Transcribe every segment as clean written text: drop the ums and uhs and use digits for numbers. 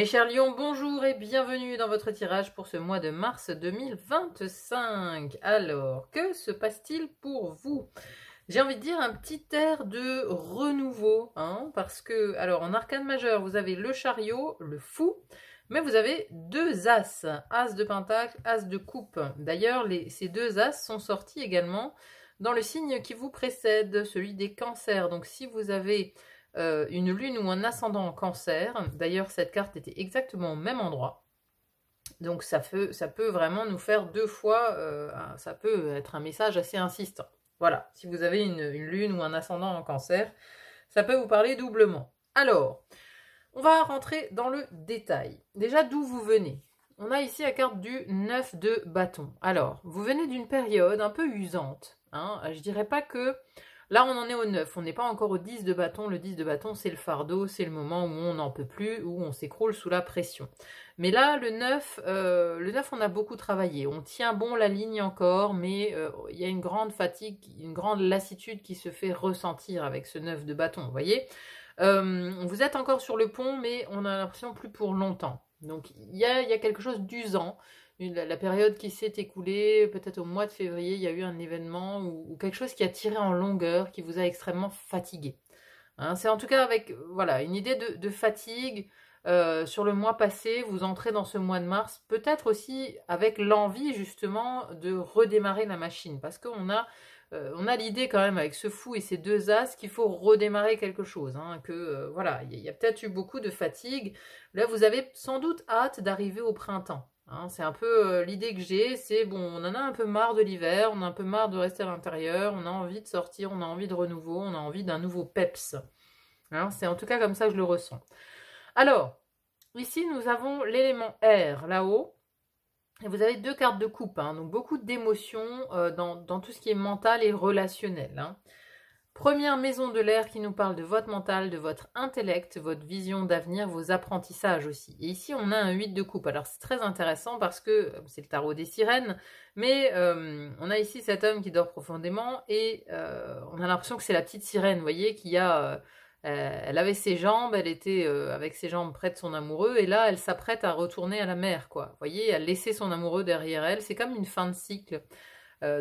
Mes chers lions, bonjour et bienvenue dans votre tirage pour ce mois de mars 2025. Alors, que se passe-t-il pour vous? J'ai envie de dire un petit air de renouveau, hein, parce que, alors en arcane majeur, vous avez le chariot, le fou, mais vous avez deux as, as de pentacle, as de coupe. D'ailleurs, ces deux as sont sortis également dans le signe qui vous précède, celui des cancers. Donc si vous avez une lune ou un ascendant en cancer, d'ailleurs cette carte était exactement au même endroit, donc ça peut vraiment nous faire deux fois, ça peut être un message assez insistant. Voilà, si vous avez une lune ou un ascendant en cancer, ça peut vous parler doublement. Alors, on va rentrer dans le détail. Déjà, d'où vous venez? On a ici la carte du 9 de bâton. Alors, vous venez d'une période un peu usante, hein. Je dirais pas que... Là, on en est au 9, on n'est pas encore au 10 de bâton. Le 10 de bâton, c'est le fardeau, c'est le moment où on n'en peut plus, où on s'écroule sous la pression. Mais là, le 9, on a beaucoup travaillé. On tient bon la ligne encore, mais il y a une grande fatigue, une grande lassitude qui se fait ressentir avec ce 9 de bâton, vous voyez. Vous êtes encore sur le pont, mais on a l'impression plus pour longtemps. Donc, il y a quelque chose d'usant. La période qui s'est écoulée, peut-être au mois de février, il y a eu un événement ou quelque chose qui a tiré en longueur, qui vous a extrêmement fatigué. Hein, c'est en tout cas avec voilà, une idée de fatigue sur le mois passé. Vous entrez dans ce mois de mars, peut-être aussi avec l'envie justement de redémarrer la machine. Parce qu'on a, on a l'idée quand même avec ce fou et ces deux as qu'il faut redémarrer quelque chose. Hein, que voilà, il y a peut-être eu beaucoup de fatigue. Là, vous avez sans doute hâte d'arriver au printemps. Hein, c'est un peu l'idée que j'ai, c'est bon, on en a un peu marre de l'hiver, on a un peu marre de rester à l'intérieur, on a envie de sortir, on a envie de renouveau, on a envie d'un nouveau peps. Hein, c'est en tout cas comme ça que je le ressens. Alors, ici nous avons l'élément air là-haut, et vous avez deux cartes de coupe, hein, donc beaucoup d'émotions dans tout ce qui est mental et relationnel. Hein. Première maison de l'air qui nous parle de votre mental, de votre intellect, votre vision d'avenir, vos apprentissages aussi. Et ici, on a un 8 de coupe. Alors, c'est très intéressant parce que c'est le tarot des sirènes, mais on a ici cet homme qui dort profondément et on a l'impression que c'est la petite sirène, vous voyez, qui a... elle avait ses jambes, elle était avec ses jambes près de son amoureux, et là, elle s'apprête à retourner à la mer, quoi. Vous voyez, à laisser son amoureux derrière elle. C'est comme une fin de cycle.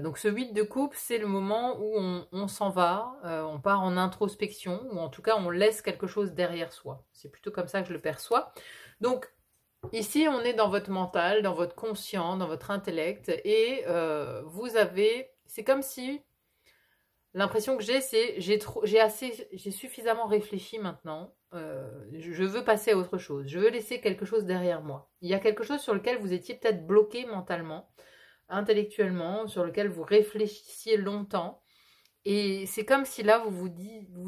Donc ce 8 de coupe, c'est le moment où on s'en va, on part en introspection, ou en tout cas on laisse quelque chose derrière soi. C'est plutôt comme ça que je le perçois. Donc ici on est dans votre mental, dans votre conscient, dans votre intellect, et vous avez, c'est comme si, l'impression que j'ai, c'est j'ai suffisamment réfléchi maintenant, je veux passer à autre chose, je veux laisser quelque chose derrière moi. Il y a quelque chose sur lequel vous étiez peut-être bloqué mentalement, intellectuellement, sur lequel vous réfléchissiez longtemps. Et c'est comme si là, vous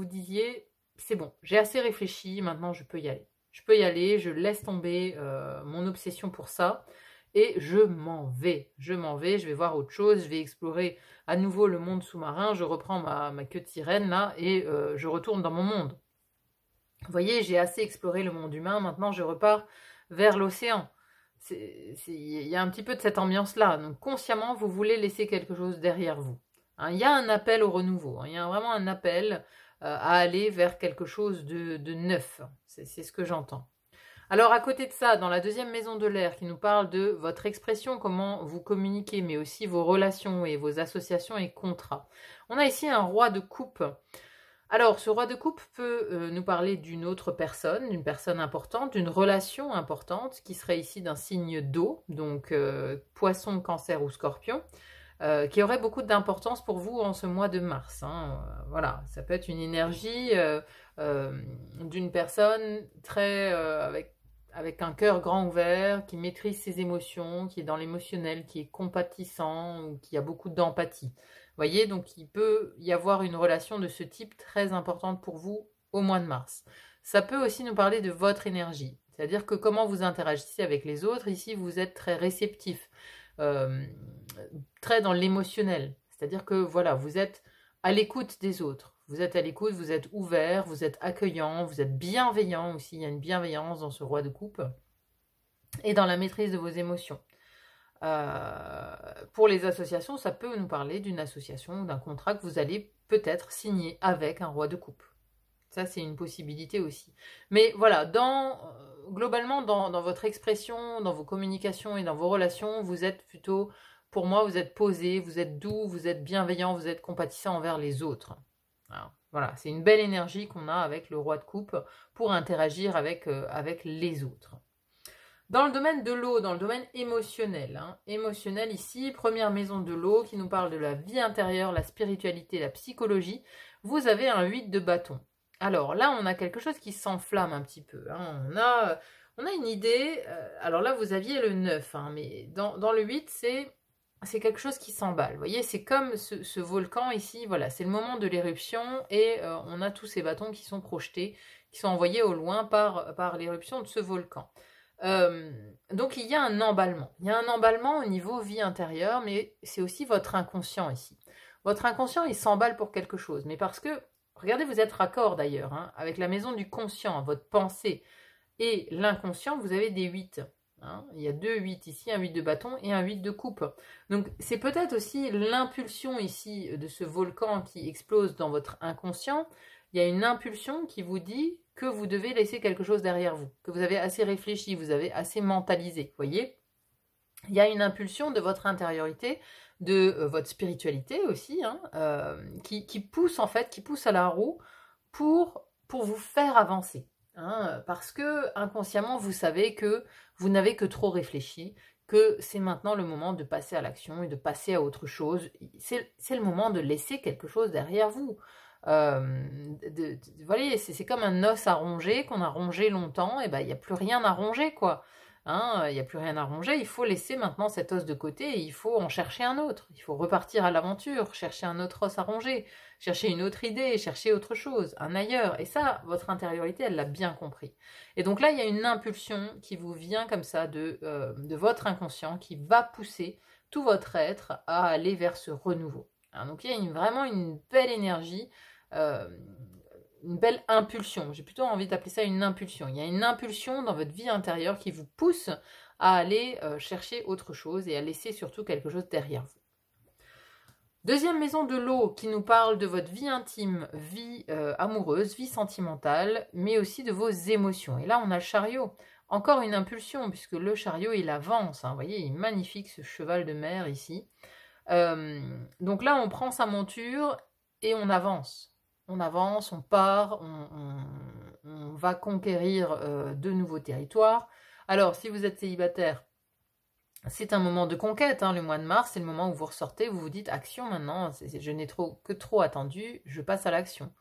disiez, c'est bon, j'ai assez réfléchi, maintenant je peux y aller. Je peux y aller, je laisse tomber mon obsession pour ça, et je m'en vais. Je vais voir autre chose, je vais explorer à nouveau le monde sous-marin, je reprends ma queue de sirène là, et je retourne dans mon monde. Vous voyez, j'ai assez exploré le monde humain, maintenant je repars vers l'océan. Il y a un petit peu de cette ambiance-là. Donc, consciemment, vous voulez laisser quelque chose derrière vous. Hein, il y a un appel au renouveau. Hein, il y a vraiment un appel à aller vers quelque chose de neuf. C'est ce que j'entends. Alors, à côté de ça, dans la deuxième maison de l'air, qui nous parle de votre expression, comment vous communiquez, mais aussi vos relations et vos associations et contrats. On a ici un roi de coupe. Alors, ce roi de coupe peut nous parler d'une autre personne, d'une personne importante, d'une relation importante, qui serait ici d'un signe d'eau, donc poisson, cancer ou scorpion, qui aurait beaucoup d'importance pour vous en ce mois de mars. Hein. Voilà, ça peut être une énergie d'une personne très avec un cœur grand ouvert, qui maîtrise ses émotions, qui est dans l'émotionnel, qui est compatissant ou qui a beaucoup d'empathie. Vous voyez, donc il peut y avoir une relation de ce type très importante pour vous au mois de mars. Ça peut aussi nous parler de votre énergie, c'est-à-dire que comment vous interagissez avec les autres. Ici, vous êtes très réceptif, très dans l'émotionnel, c'est-à-dire que voilà, vous êtes à l'écoute des autres. Vous êtes à l'écoute, vous êtes ouvert, vous êtes accueillant, vous êtes bienveillant aussi. Il y a une bienveillance dans ce roi de coupe et dans la maîtrise de vos émotions. Pour les associations, ça peut nous parler d'une association ou d'un contrat que vous allez peut-être signer avec un roi de coupe. Ça, c'est une possibilité aussi. Mais voilà, dans globalement, dans votre expression, dans vos communications et dans vos relations, vous êtes plutôt, pour moi, vous êtes posé, vous êtes doux, vous êtes bienveillant, vous êtes compatissant envers les autres. Alors, voilà, c'est une belle énergie qu'on a avec le roi de coupe pour interagir avec les autres. Dans le domaine de l'eau, dans le domaine émotionnel, émotionnel ici, première maison de l'eau qui nous parle de la vie intérieure, la spiritualité, la psychologie, vous avez un 8 de bâton. Alors là, on a quelque chose qui s'enflamme un petit peu. On a une idée, alors là, vous aviez le 9, mais dans le 8, c'est quelque chose qui s'emballe. Vous voyez, c'est comme ce volcan ici, voilà, c'est le moment de l'éruption et on a tous ces bâtons qui sont projetés, qui sont envoyés au loin par l'éruption de ce volcan. Donc il y a un emballement. Il y a un emballement au niveau vie intérieure, mais c'est aussi votre inconscient ici. Votre inconscient, il s'emballe pour quelque chose, mais parce que, regardez, vous êtes raccord d'ailleurs, avec la maison du conscient, votre pensée, et l'inconscient, vous avez des 8. Il y a 2 8 ici, un 8 de bâton et un 8 de coupe. Donc c'est peut-être aussi l'impulsion ici de ce volcan qui explose dans votre inconscient. Il y a une impulsion qui vous dit que vous devez laisser quelque chose derrière vous, que vous avez assez réfléchi, vous avez assez mentalisé, vous voyez. Il y a une impulsion de votre intériorité, de votre spiritualité aussi, qui pousse en fait, qui pousse à la roue pour vous faire avancer. Parce que inconsciemment, vous savez que vous n'avez que trop réfléchi, que c'est maintenant le moment de passer à l'action et de passer à autre chose. C'est le moment de laisser quelque chose derrière vous. Vous voyez, c'est comme un os à ronger qu'on a rongé longtemps, et ben il n'y a plus rien à ronger, quoi. Il n'y a plus rien à ronger, il faut laisser maintenant cet os de côté et il faut en chercher un autre. Il faut repartir à l'aventure, chercher un autre os à ronger, chercher une autre idée, chercher autre chose, un ailleurs. Et ça, votre intériorité, elle l'a bien compris. Et donc là, il y a une impulsion qui vous vient comme ça de votre inconscient qui va pousser tout votre être à aller vers ce renouveau. Donc il y a vraiment une belle énergie, une belle impulsion. J'ai plutôt envie d'appeler ça une impulsion. Il y a une impulsion dans votre vie intérieure qui vous pousse à aller chercher autre chose et à laisser surtout quelque chose derrière vous. Deuxième maison de l'eau qui nous parle de votre vie intime, vie amoureuse, vie sentimentale, mais aussi de vos émotions. Et là, on a le chariot. Encore une impulsion, puisque le chariot, il avance. Vous voyez, il est magnifique, ce cheval de mer ici. Donc là, on prend sa monture et on avance. On avance, on part, on va conquérir de nouveaux territoires. Alors, si vous êtes célibataire, c'est un moment de conquête. Le mois de mars, c'est le moment où vous ressortez, vous vous dites action maintenant. Je n'ai que trop attendu, je passe à l'action.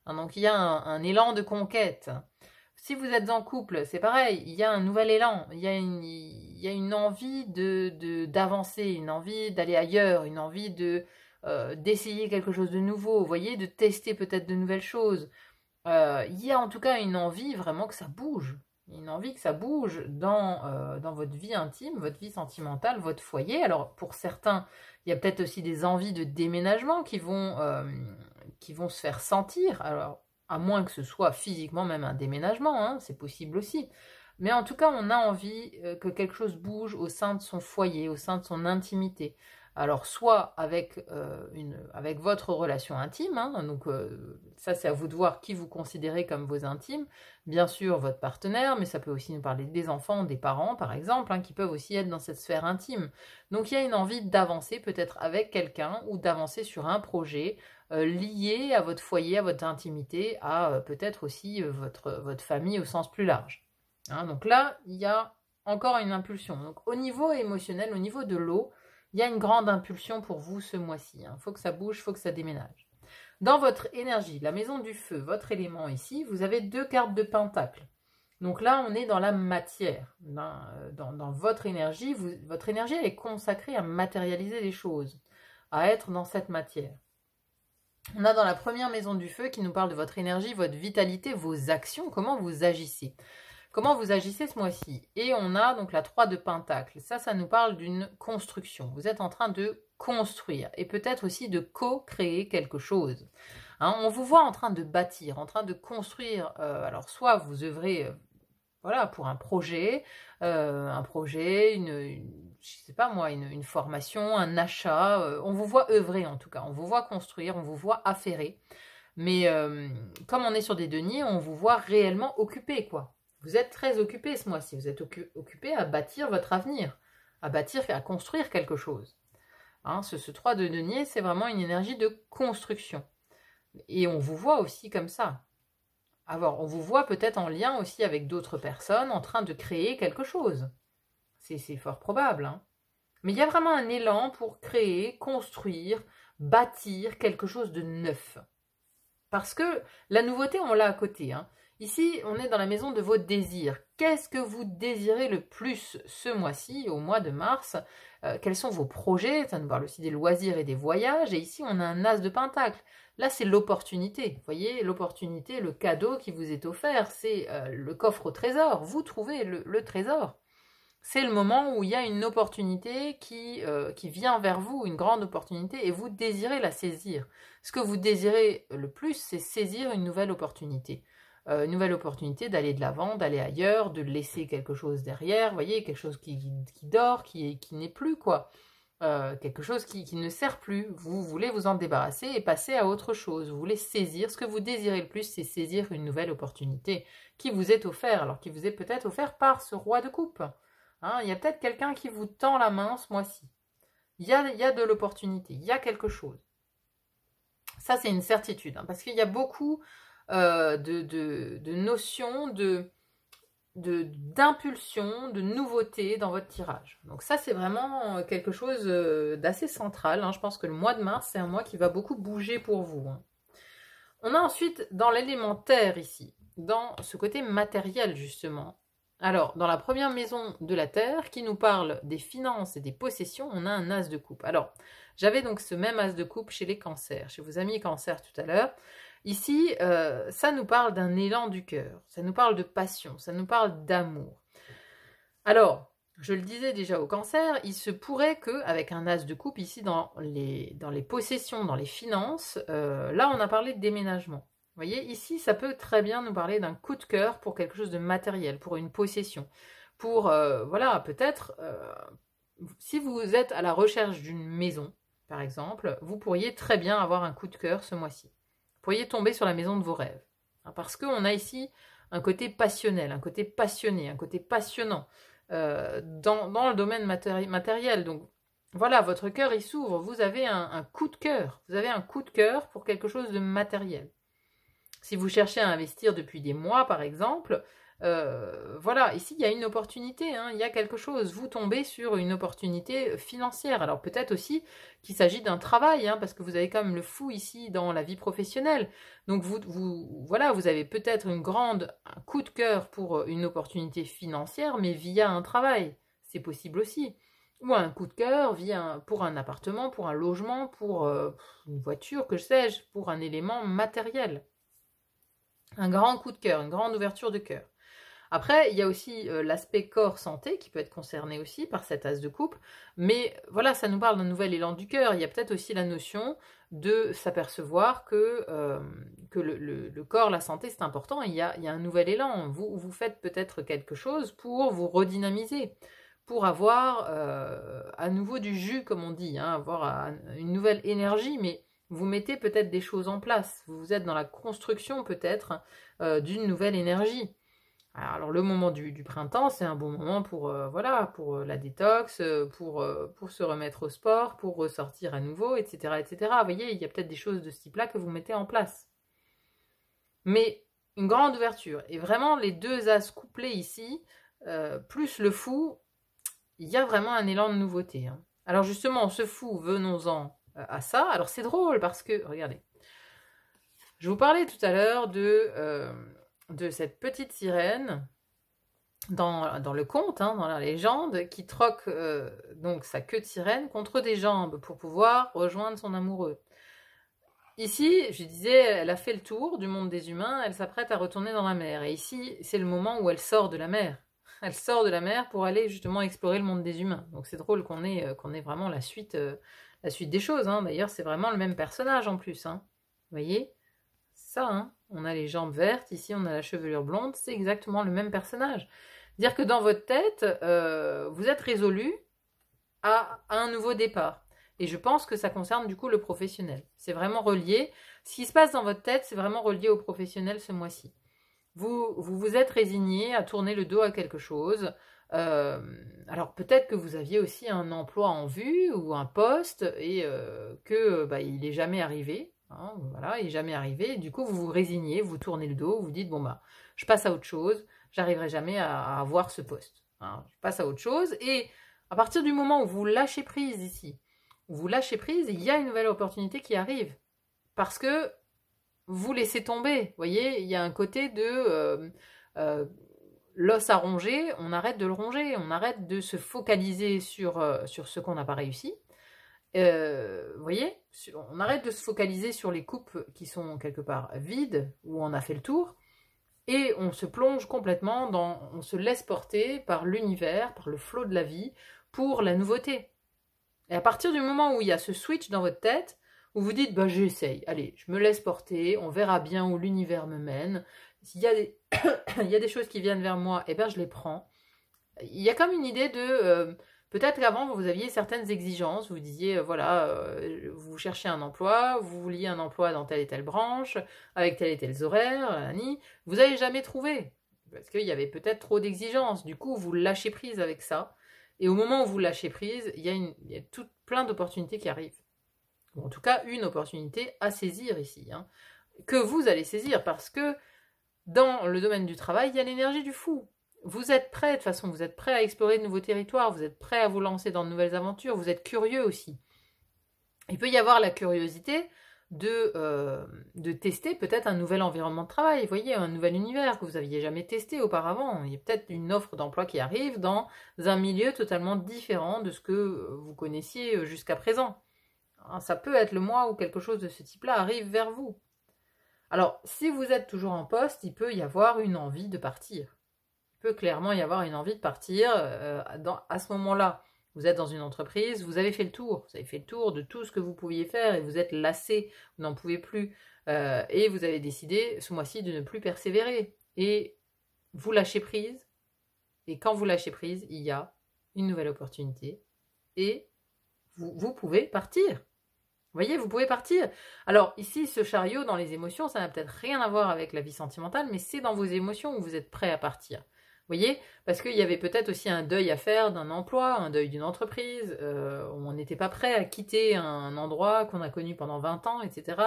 Donc, il y a un élan de conquête. Si vous êtes en couple, c'est pareil, il y a un nouvel élan. Il y a une envie d'avancer, une envie d'aller ailleurs, une envie d'essayer quelque chose de nouveau, vous voyez, de tester peut-être de nouvelles choses. Il y a en tout cas une envie vraiment que ça bouge. Une envie que ça bouge dans votre vie intime, votre vie sentimentale, votre foyer. Alors pour certains, il y a peut-être aussi des envies de déménagement qui vont se faire sentir. Alors à moins que ce soit physiquement même un déménagement, c'est possible aussi. Mais en tout cas, on a envie que quelque chose bouge au sein de son foyer, au sein de son intimité. Alors, soit avec votre relation intime, donc ça c'est à vous de voir qui vous considérez comme vos intimes, bien sûr votre partenaire, mais ça peut aussi nous parler des enfants, des parents par exemple, qui peuvent aussi être dans cette sphère intime. Donc il y a une envie d'avancer peut-être avec quelqu'un ou d'avancer sur un projet lié à votre foyer, à votre intimité, à peut-être aussi votre famille au sens plus large. Donc là, il y a encore une impulsion. Donc au niveau émotionnel, au niveau de l'eau, il y a une grande impulsion pour vous ce mois-ci. Il faut que ça bouge, il faut que ça déménage. Dans votre énergie, la maison du feu, votre élément ici, vous avez 2 cartes de pentacle. Donc là, on est dans la matière. Dans votre énergie, votre énergie elle est consacrée à matérialiser les choses, à être dans cette matière. On a dans la première maison du feu qui nous parle de votre énergie, votre vitalité, vos actions, comment vous agissez. Comment vous agissez ce mois-ci? Et on a donc la 3 de pentacle. Ça nous parle d'une construction. Vous êtes en train de construire et peut-être aussi de co-créer quelque chose. On vous voit en train de bâtir, en train de construire. Alors soit vous œuvrez pour un projet, je sais pas moi, une formation, un achat. On vous voit œuvrer en tout cas. On vous voit construire, on vous voit affairer. Mais comme on est sur des deniers, on vous voit réellement occupé, quoi. Vous êtes très occupé ce mois-ci, vous êtes occupé à bâtir votre avenir, à bâtir, à construire quelque chose. Hein, ce 3 de denier, c'est vraiment une énergie de construction. Et on vous voit aussi comme ça. Alors, on vous voit peut-être en lien aussi avec d'autres personnes en train de créer quelque chose. C'est fort probable. Hein. Mais il y a vraiment un élan pour créer, construire, bâtir quelque chose de neuf. Parce que la nouveauté, on l'a à côté. Hein. Ici, on est dans la maison de vos désirs. Qu'est-ce que vous désirez le plus ce mois-ci, au mois de mars? Quels sont vos projets? Ça nous parle aussi des loisirs et des voyages. Et ici, on a un as de pentacle. Là, c'est l'opportunité. Vous voyez, l'opportunité, le cadeau qui vous est offert, c'est le coffre au trésor. Vous trouvez le trésor. C'est le moment où il y a une opportunité qui vient vers vous, une grande opportunité, et vous désirez la saisir. Ce que vous désirez le plus, c'est saisir une nouvelle opportunité. Une nouvelle opportunité d'aller de l'avant, d'aller ailleurs, de laisser quelque chose derrière, vous voyez, quelque chose qui dort, qui n'est plus, quoi. Quelque chose qui ne sert plus. Vous voulez vous en débarrasser et passer à autre chose. Vous voulez saisir. Ce que vous désirez le plus, c'est saisir une nouvelle opportunité qui vous est offerte, alors qui vous est peut-être offerte par ce roi de coupe. Hein, il y a peut-être quelqu'un qui vous tend la main ce mois-ci. Il y a de l'opportunité, il y a quelque chose. Ça, c'est une certitude, hein, parce qu'il y a beaucoup de notions, d'impulsion, de nouveauté dans votre tirage. Donc ça, c'est vraiment quelque chose d'assez central. Hein. Je pense que le mois de mars, c'est un mois qui va beaucoup bouger pour vous. Hein. On a ensuite, dans l'élémentaire ici, dans ce côté matériel, justement. Alors, dans la première maison de la Terre, qui nous parle des finances et des possessions, on a un as de coupe. Alors, j'avais donc ce même as de coupe chez les cancers, chez vos amis cancers tout à l'heure. Ici, ça nous parle d'un élan du cœur, ça nous parle de passion, ça nous parle d'amour. Alors, je le disais déjà au cancer, il se pourrait qu'avec un as de coupe, ici dans les possessions, dans les finances, là on a parlé de déménagement. Vous voyez, ici, ça peut très bien nous parler d'un coup de cœur pour quelque chose de matériel, pour une possession. Pour, voilà, peut-être, si vous êtes à la recherche d'une maison, par exemple, vous pourriez très bien avoir un coup de cœur ce mois-ci. Vous pourriez tomber sur la maison de vos rêves. Hein, parce qu'on a ici un côté passionnel, un côté passionné, un côté passionnant dans le domaine matériel. Donc, voilà, votre cœur, il s'ouvre. Vous avez un coup de cœur. Vous avez un coup de cœur pour quelque chose de matériel. Si vous cherchez à investir depuis des mois, par exemple, voilà, ici, il y a une opportunité, hein, il y a quelque chose. Vous tombez sur une opportunité financière. Alors, peut-être aussi qu'il s'agit d'un travail, hein, parce que vous avez quand même le fou ici dans la vie professionnelle. Donc, voilà, vous avez peut-être un coup de cœur pour une opportunité financière, mais via un travail. C'est possible aussi. Ou un coup de cœur pour un appartement, pour un logement, pour une voiture, que sais-je, pour un élément matériel. Un grand coup de cœur, une grande ouverture de cœur. Après, il y a aussi l'aspect corps-santé qui peut être concerné aussi par cet as de coupe. Mais voilà, ça nous parle d'un nouvel élan du cœur. Il y a peut-être aussi la notion de s'apercevoir que le corps, la santé, c'est important. Il y a un nouvel élan. Vous faites peut-être quelque chose pour vous redynamiser, pour avoir à nouveau du jus, comme on dit, hein, avoir une nouvelle énergie, mais vous mettez peut-être des choses en place. Vous êtes dans la construction peut-être d'une nouvelle énergie. Alors le moment du printemps, c'est un bon moment pour la détox, pour se remettre au sport, pour ressortir à nouveau, etc., etc. Vous voyez, il y a peut-être des choses de ce type-là que vous mettez en place. Mais une grande ouverture. Et vraiment, les deux as couplés ici, plus le fou, il y a vraiment un élan de nouveauté. Hein. Alors justement, ce fou, venons-en à ça. Alors c'est drôle parce que, regardez, je vous parlais tout à l'heure de cette petite sirène dans le conte, hein, dans la légende, qui troque donc sa queue de sirène contre des jambes pour pouvoir rejoindre son amoureux. Ici, je disais, elle a fait le tour du monde des humains, elle s'apprête à retourner dans la mer. Et ici, c'est le moment où elle sort de la mer. Elle sort de la mer pour aller justement explorer le monde des humains. Donc c'est drôle qu'on ait vraiment la suite des choses. Hein. D'ailleurs, c'est vraiment le même personnage en plus. Hein. Vous voyez ça, hein, on a les jambes vertes, ici on a la chevelure blonde, c'est exactement le même personnage. Dire que dans votre tête, vous êtes résolu à un nouveau départ. Et je pense que ça concerne du coup le professionnel. C'est vraiment relié. Ce qui se passe dans votre tête, c'est vraiment relié au professionnel ce mois-ci. Vous vous êtes résigné à tourner le dos à quelque chose. Alors peut-être que vous aviez aussi un emploi en vue ou un poste et que il n'est jamais arrivé. Hein, voilà, il n'est jamais arrivé. Du coup, vous vous résignez, vous tournez le dos, vous dites bon je passe à autre chose. J'arriverai jamais à avoir ce poste. Hein, je passe à autre chose. Et à partir du moment où vous lâchez prise ici, où vous lâchez prise, il y a une nouvelle opportunité qui arrive parce que vous laissez tomber. Vous voyez, il y a un côté de l'os à ronger, on arrête de le ronger, on arrête de se focaliser sur ce qu'on n'a pas réussi. Vous voyez, on arrête de se focaliser sur les coupes qui sont quelque part vides, où on a fait le tour, et on se plonge complètement on se laisse porter par l'univers, par le flot de la vie, pour la nouveauté. Et à partir du moment où il y a ce switch dans votre tête, où vous dites, j'essaye, allez, je me laisse porter, on verra bien où l'univers me mène. S'il y a des, il y a des choses qui viennent vers moi, je les prends. Il y a comme une idée de, peut-être qu'avant, vous aviez certaines exigences, vous disiez, vous cherchiez un emploi, vous vouliez un emploi dans telle et telle branche, avec tels et tels horaires, vous n'avez jamais trouvé, parce qu'il y avait peut-être trop d'exigences. Du coup, vous lâchez prise avec ça. Et au moment où vous lâchez prise, il y a plein d'opportunités qui arrivent. Ou en tout cas, une opportunité à saisir ici. Hein, que vous allez saisir parce que dans le domaine du travail, il y a l'énergie du fou. Vous êtes prêt, de toute façon, vous êtes prêt à explorer de nouveaux territoires, vous êtes prêt à vous lancer dans de nouvelles aventures, vous êtes curieux aussi. Il peut y avoir la curiosité de tester peut-être un nouvel environnement de travail, vous voyez, un nouvel univers que vous n'aviez jamais testé auparavant. Il y a peut-être une offre d'emploi qui arrive dans un milieu totalement différent de ce que vous connaissiez jusqu'à présent. Ça peut être le mois où quelque chose de ce type-là arrive vers vous. Alors, si vous êtes toujours en poste, il peut y avoir une envie de partir. Il peut clairement y avoir une envie de partir à ce moment-là. Vous êtes dans une entreprise, vous avez fait le tour. Vous avez fait le tour de tout ce que vous pouviez faire et vous êtes lassé, vous n'en pouvez plus. Et vous avez décidé ce mois-ci de ne plus persévérer. Et vous lâchez prise. Et quand vous lâchez prise, il y a une nouvelle opportunité. Et vous pouvez partir. Vous voyez, vous pouvez partir. Alors ici, ce chariot dans les émotions, ça n'a peut-être rien à voir avec la vie sentimentale, mais c'est dans vos émotions où vous êtes prêt à partir. Vous voyez, parce qu'il y avait peut-être aussi un deuil à faire d'un emploi, un deuil d'une entreprise, où on n'était pas prêt à quitter un endroit qu'on a connu pendant 20 ans, etc.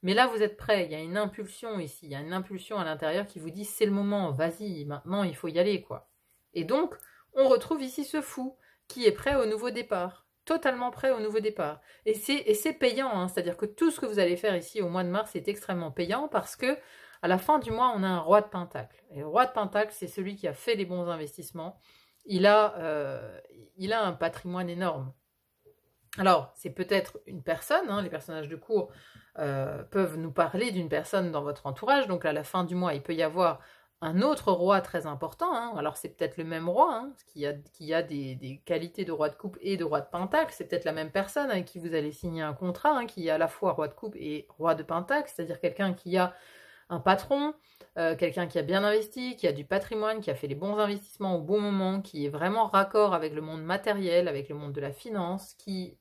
Mais là, vous êtes prêt, il y a une impulsion ici, il y a une impulsion à l'intérieur qui vous dit c'est le moment, vas-y, maintenant il faut y aller, quoi. Et donc, on retrouve ici ce fou qui est prêt au nouveau départ. Totalement prêt au nouveau départ. Et c'est payant, hein, c'est-à-dire que tout ce que vous allez faire ici au mois de mars est extrêmement payant parce que à la fin du mois, on a un roi de Pentacle. Et le roi de Pentacle, c'est celui qui a fait les bons investissements. Il a un patrimoine énorme. Alors, c'est peut-être une personne, hein, les personnages de cours peuvent nous parler d'une personne dans votre entourage, donc à la fin du mois, il peut y avoir un autre roi très important, hein. Alors c'est peut-être le même roi, hein, qui a des qualités de roi de coupe et de roi de pentacle, c'est peut-être la même personne avec qui vous allez signer un contrat, hein, qui est à la fois roi de coupe et roi de pentacle, c'est-à-dire quelqu'un qui a un patron, quelqu'un qui a bien investi, qui a du patrimoine, qui a fait les bons investissements au bon moment, qui est vraiment raccord avec le monde matériel, avec le monde de la finance, qui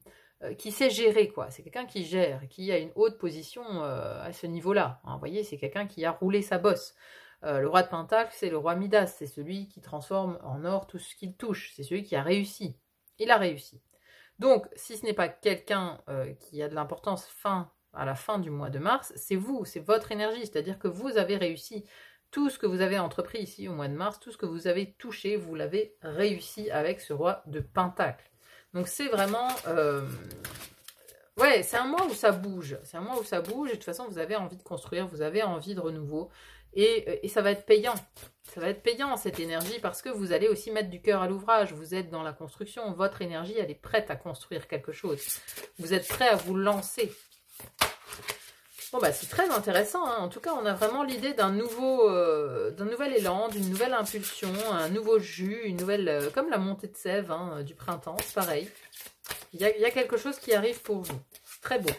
sait gérer, quoi. C'est quelqu'un qui gère, qui a une haute position à ce niveau-là. Hein, vous voyez, c'est quelqu'un qui a roulé sa bosse. Le roi de Pentacle, c'est le roi Midas, c'est celui qui transforme en or tout ce qu'il touche, c'est celui qui a réussi. Il a réussi. Donc, si ce n'est pas quelqu'un qui a de l'importance à la fin du mois de mars, c'est vous, c'est votre énergie, c'est-à-dire que vous avez réussi. Tout ce que vous avez entrepris ici au mois de mars, tout ce que vous avez touché, vous l'avez réussi avec ce roi de Pentacle. Donc, c'est vraiment... ouais, c'est un mois où ça bouge. C'est un mois où ça bouge et de toute façon, vous avez envie de construire, vous avez envie de renouveau. Et ça va être payant. Ça va être payant, cette énergie, parce que vous allez aussi mettre du cœur à l'ouvrage. Vous êtes dans la construction. Votre énergie, elle est prête à construire quelque chose. Vous êtes prêt à vous lancer. Bon, c'est très intéressant. Hein. En tout cas, on a vraiment l'idée d'un nouvel élan, d'une nouvelle impulsion, un nouveau jus, une nouvelle... comme la montée de sève hein, du printemps, c'est pareil. Il y a quelque chose qui arrive pour vous. Très beau.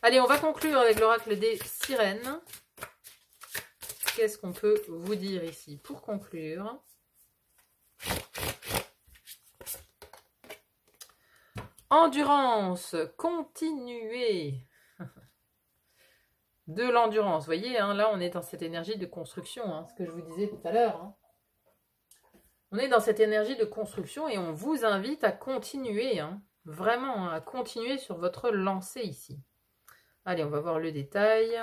Allez, on va conclure avec l'oracle des sirènes. Qu'est-ce qu'on peut vous dire ici pour conclure? Endurance, continuez. de l'endurance. Vous voyez, hein, là, on est dans cette énergie de construction, hein, ce que je vous disais tout à l'heure. Hein. On est dans cette énergie de construction et on vous invite à continuer, hein, vraiment, à continuer sur votre lancée ici. Allez, on va voir le détail.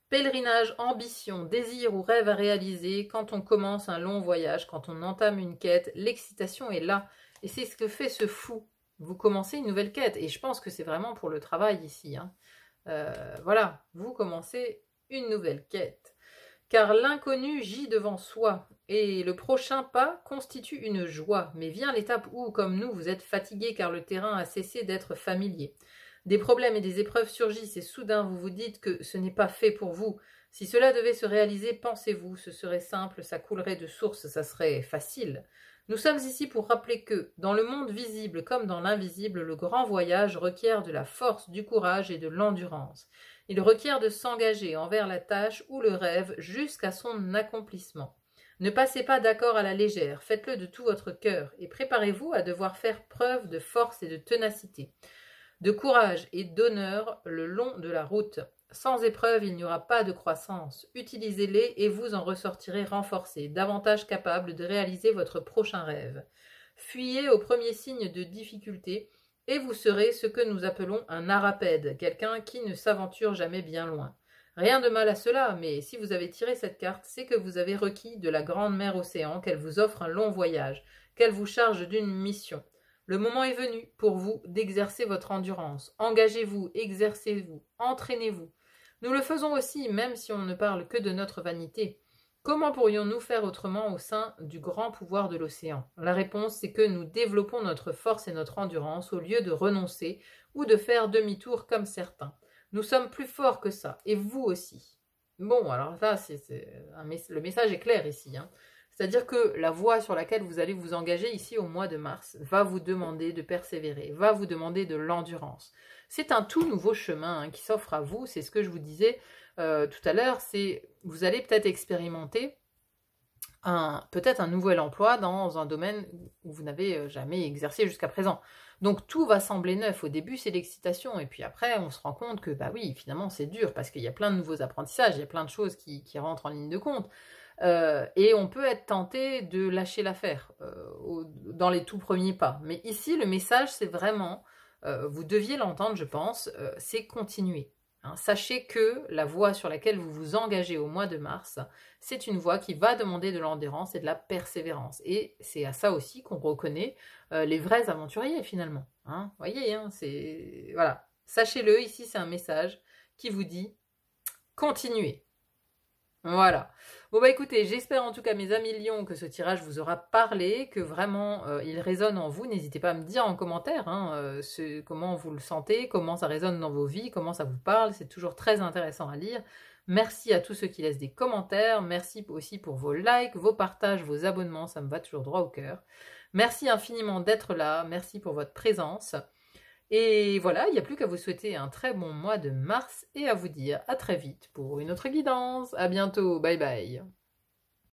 Pèlerinage, ambition, désir ou rêve à réaliser, quand on commence un long voyage, quand on entame une quête, l'excitation est là. Et c'est ce que fait ce fou. Vous commencez une nouvelle quête. Et je pense que c'est vraiment pour le travail ici. Hein. Voilà, vous commencez une nouvelle quête. Car l'inconnu gît devant soi. Et le prochain pas constitue une joie. Mais vient l'étape où, comme nous, vous êtes fatigué car le terrain a cessé d'être familier. Des problèmes et des épreuves surgissent et soudain vous vous dites que ce n'est pas fait pour vous. Si cela devait se réaliser, pensez-vous, ce serait simple, ça coulerait de source, ça serait facile. Nous sommes ici pour rappeler que, dans le monde visible comme dans l'invisible, le grand voyage requiert de la force, du courage et de l'endurance. Il requiert de s'engager envers la tâche ou le rêve jusqu'à son accomplissement. Ne passez pas d'accord à la légère, faites-le de tout votre cœur et préparez-vous à devoir faire preuve de force et de ténacité. De courage et d'honneur le long de la route. Sans épreuve, il n'y aura pas de croissance. Utilisez-les et vous en ressortirez renforcé, davantage capable de réaliser votre prochain rêve. Fuyez au premier signe de difficulté et vous serez ce que nous appelons un arapède, quelqu'un qui ne s'aventure jamais bien loin. Rien de mal à cela, mais si vous avez tiré cette carte, c'est que vous avez requis de la grande mer océan, qu'elle vous offre un long voyage, qu'elle vous charge d'une mission. Le moment est venu pour vous d'exercer votre endurance. Engagez-vous, exercez-vous, entraînez-vous. Nous le faisons aussi, même si on ne parle que de notre vanité. Comment pourrions-nous faire autrement au sein du grand pouvoir de l'océan? La réponse, c'est que nous développons notre force et notre endurance au lieu de renoncer ou de faire demi-tour comme certains. Nous sommes plus forts que ça, et vous aussi. Bon, alors là, le message est clair ici, hein. C'est-à-dire que la voie sur laquelle vous allez vous engager ici au mois de mars va vous demander de persévérer, va vous demander de l'endurance. C'est un tout nouveau chemin, hein, qui s'offre à vous, c'est ce que je vous disais tout à l'heure, vous allez peut-être expérimenter peut-être un nouvel emploi dans un domaine où vous n'avez jamais exercé jusqu'à présent. Donc tout va sembler neuf. Au début, c'est l'excitation. Et puis après, on se rend compte que, bah oui, finalement, c'est dur parce qu'il y a plein de nouveaux apprentissages, il y a plein de choses qui rentrent en ligne de compte. Et on peut être tenté de lâcher l'affaire dans les tout premiers pas. Mais ici, le message, c'est vraiment, vous deviez l'entendre, je pense, c'est continuer. Hein. Sachez que la voie sur laquelle vous vous engagez au mois de mars, c'est une voie qui va demander de l'endurance et de la persévérance. Et c'est à ça aussi qu'on reconnaît les vrais aventuriers, finalement. Hein. Voyez, hein, voilà. Sachez-le, ici, c'est un message qui vous dit « Continuez ». Voilà. Bon bah écoutez, j'espère en tout cas mes amis lions que ce tirage vous aura parlé, que vraiment il résonne en vous. N'hésitez pas à me dire en commentaire hein, comment vous le sentez, comment ça résonne dans vos vies, comment ça vous parle. C'est toujours très intéressant à lire. Merci à tous ceux qui laissent des commentaires. Merci aussi pour vos likes, vos partages, vos abonnements. Ça me va toujours droit au cœur. Merci infiniment d'être là. Merci pour votre présence. Et voilà, il n'y a plus qu'à vous souhaiter un très bon mois de mars et à vous dire à très vite pour une autre guidance. À bientôt, bye bye.